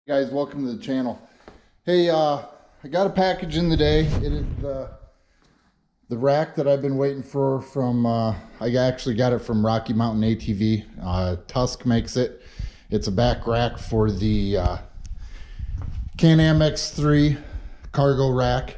Guys, welcome to the channel. Hey, I got a package in the day. It is the rack that I've been waiting for from I actually got it from Rocky Mountain ATV. Tusk makes it. It's a back rack for the Can-Am X3 cargo rack.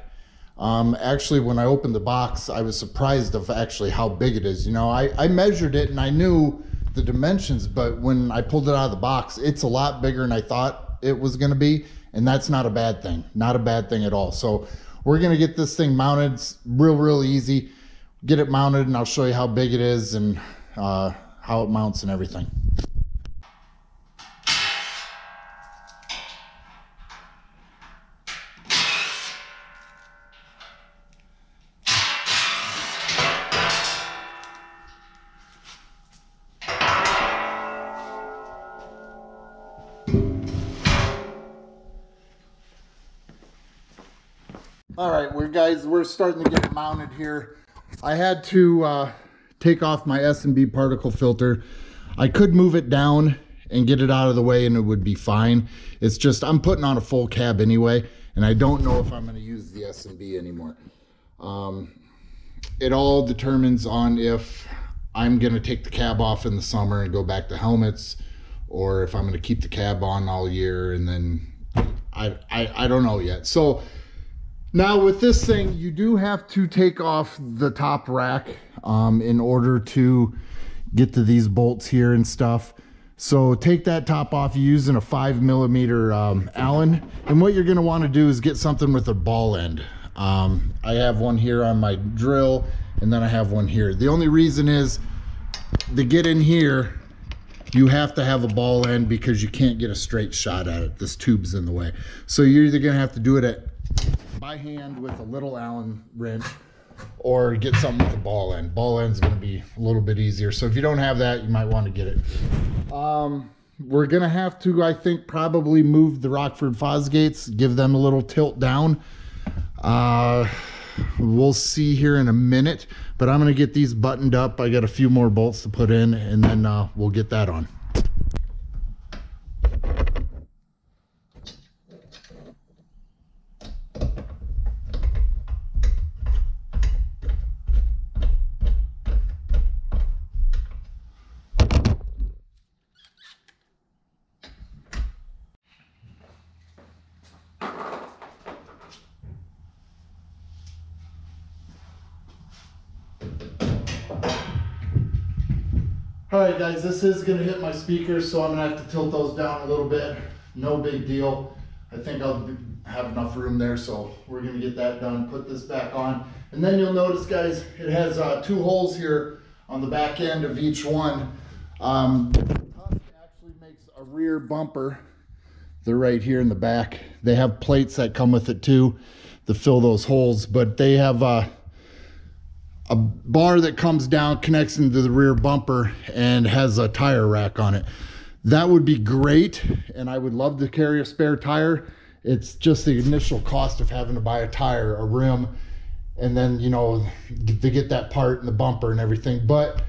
Actually, when I opened the box, I was surprised of actually how big it is. You know, I measured it and I knew the dimensions, but when I pulled it out of the box, it's a lot bigger than I thought it was going to be, and that's not a bad thing. Not a bad thing at all. So we're going to get this thing mounted. It's real easy. Get it mounted and I'll show you how big it is and how it mounts and everything. All right, we're starting to get it mounted here. I had to take off my S&B particle filter. I could move it down and get it out of the way and it would be fine. It's just I'm putting on a full cab anyway, and I don't know if I'm going to use the S&B anymore. It all determines on if I'm going to take the cab off in the summer and go back to helmets, or if I'm going to keep the cab on all year, and then I don't know yet. So now with this thing, you do have to take off the top rack in order to get to these bolts here and stuff. So take that top off using a 5mm Allen. And what you're going to want to do is get something with a ball end. I have one here on my drill, and then I have one here. The only reason is to get in here, you have to have a ball end because you can't get a straight shot at it. This tube's in the way. So you're either going to have to do it by hand with a little Allen wrench, or get something with a ball end. Ball end's going to be a little bit easier. So if you don't have that, you might want to get it. We're going to have to, I think, probably move the Rockford Fosgates, give them a little tilt down. We'll see here in a minute, but I'm going to get these buttoned up. I got a few more bolts to put in, and then we'll get that on. All right, guys, this is going to hit my speakers, so I'm going to have to tilt those down a little bit. No big deal. I think I'll have enough room there, so we're going to get that done, put this back on. And then you'll notice, guys, it has 2 holes here on the back end of each one. Tusk actually makes a rear bumper. They're right here in the back. They have plates that come with it too to fill those holes, but they have a bar that comes down, connects into the rear bumper, and has a tire rack on it. That would be great, and I would love to carry a spare tire. It's just the initial cost of having to buy a tire, a rim, and then, you know, to get that part and the bumper and everything. But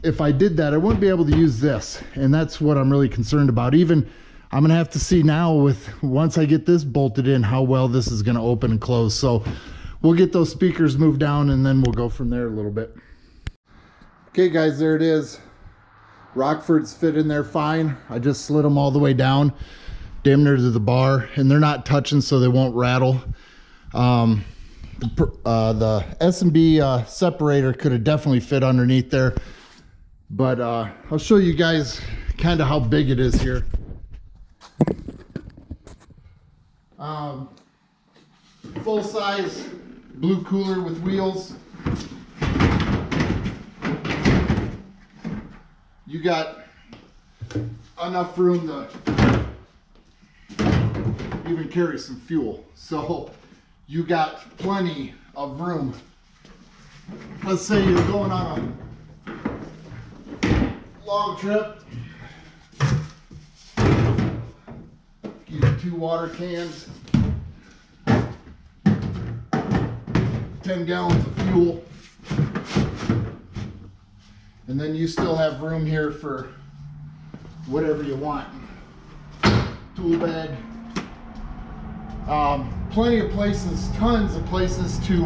if I did that, I wouldn't be able to use this, and that's what I'm really concerned about. Even I'm gonna have to see now, with once I get this bolted in, how well this is gonna open and close. So we'll get those speakers moved down, and then we'll go from there a little bit. Okay, guys, there it is. Rockford's fit in there fine. I just slid them all the way down, damn near to the bar, and they're not touching, so they won't rattle. The S&B separator could have definitely fit underneath there, but I'll show you guys kind of how big it is here. Full size blue cooler with wheels. You got enough room to even carry some fuel. So you got plenty of room. Let's say you're going on a long trip. Get 2 water cans, 10 gallons of fuel, and then you still have room here for whatever you want to tool bag. Plenty of places, tons of places to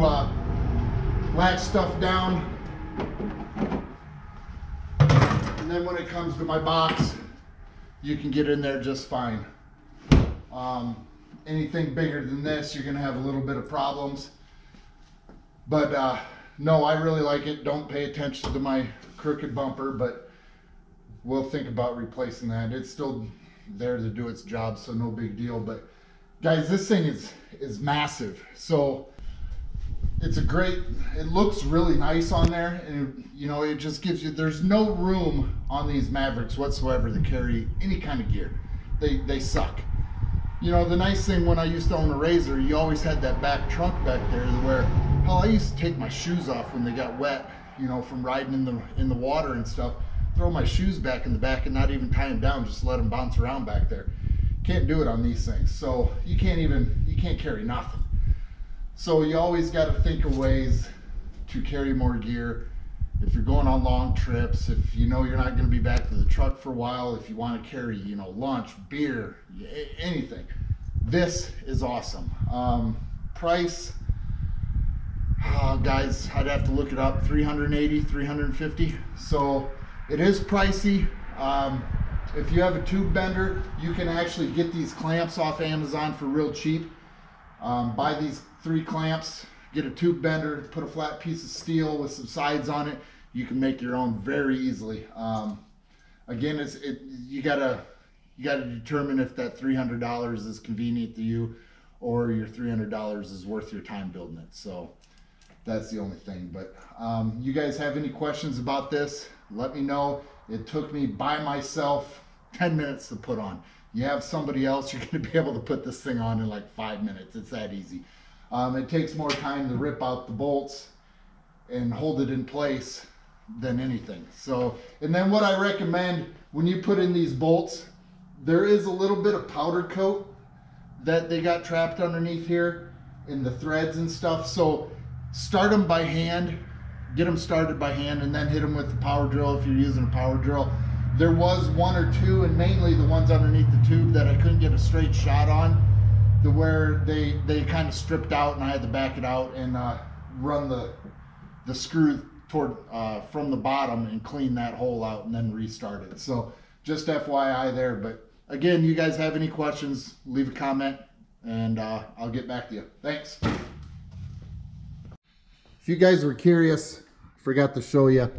latch stuff down. And then when it comes to my box, you can get in there just fine. Anything bigger than this, you're gonna have a little bit of problems. But no, I really like it. Don't pay attention to my crooked bumper, but we'll think about replacing that. It's still there to do its job, so no big deal. But guys, this thing is massive. So it's a great, it looks really nice on there, and you know, it just gives you, there's no room on these Mavericks whatsoever to carry any kind of gear. They suck. You know, the nice thing when I used to own a RZR, you always had that back trunk back there where, hell, I used to take my shoes off when they got wet, you know, from riding in the water and stuff, throw my shoes back in the back and not even tie them down, just let them bounce around back there. Can't do it on these things. So you can't carry nothing. So you always got to think of ways to carry more gear. If you're going on long trips, if you know you're not going to be back to the truck for a while, if you want to carry, you know, lunch, beer, anything, this is awesome. Price, guys, I'd have to look it up. 380, 350. So it is pricey. If you have a tube bender, you can actually get these clamps off Amazon for real cheap. Buy these 3 clamps, get a tube bender, put a flat piece of steel with some sides on it. You can make your own very easily. Again, you gotta determine if that $300 is convenient to you, or your $300 is worth your time building it. So that's the only thing. But you guys have any questions about this, let me know. It took me by myself 10 minutes to put on. You have somebody else, you're going to be able to put this thing on in like 5 minutes. It's that easy. It takes more time to rip out the bolts and hold it in place than anything. So, and then what I recommend when you put in these bolts, there is a little bit of powder coat that they got trapped underneath here in the threads and stuff. So start them by hand, get them started by hand, and then hit them with the power drill if you're using a power drill. There was 1 or 2, and mainly the ones underneath the tube, that I couldn't get a straight shot on, to where they kind of stripped out, and I had to back it out and run the screw toward from the bottom and clean that hole out and then restart it. So just FYI there. But again, you guys have any questions, leave a comment and I'll get back to you. Thanks. If you guys were curious, forgot to show you,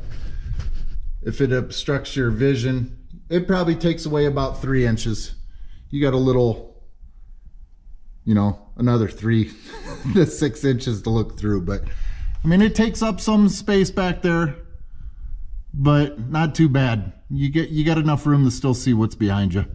if it obstructs your vision, it probably takes away about 3 inches. You got a little, you know, another 3 to 6 inches to look through. But I mean, it takes up some space back there, but not too bad. You got enough room to still see what's behind you.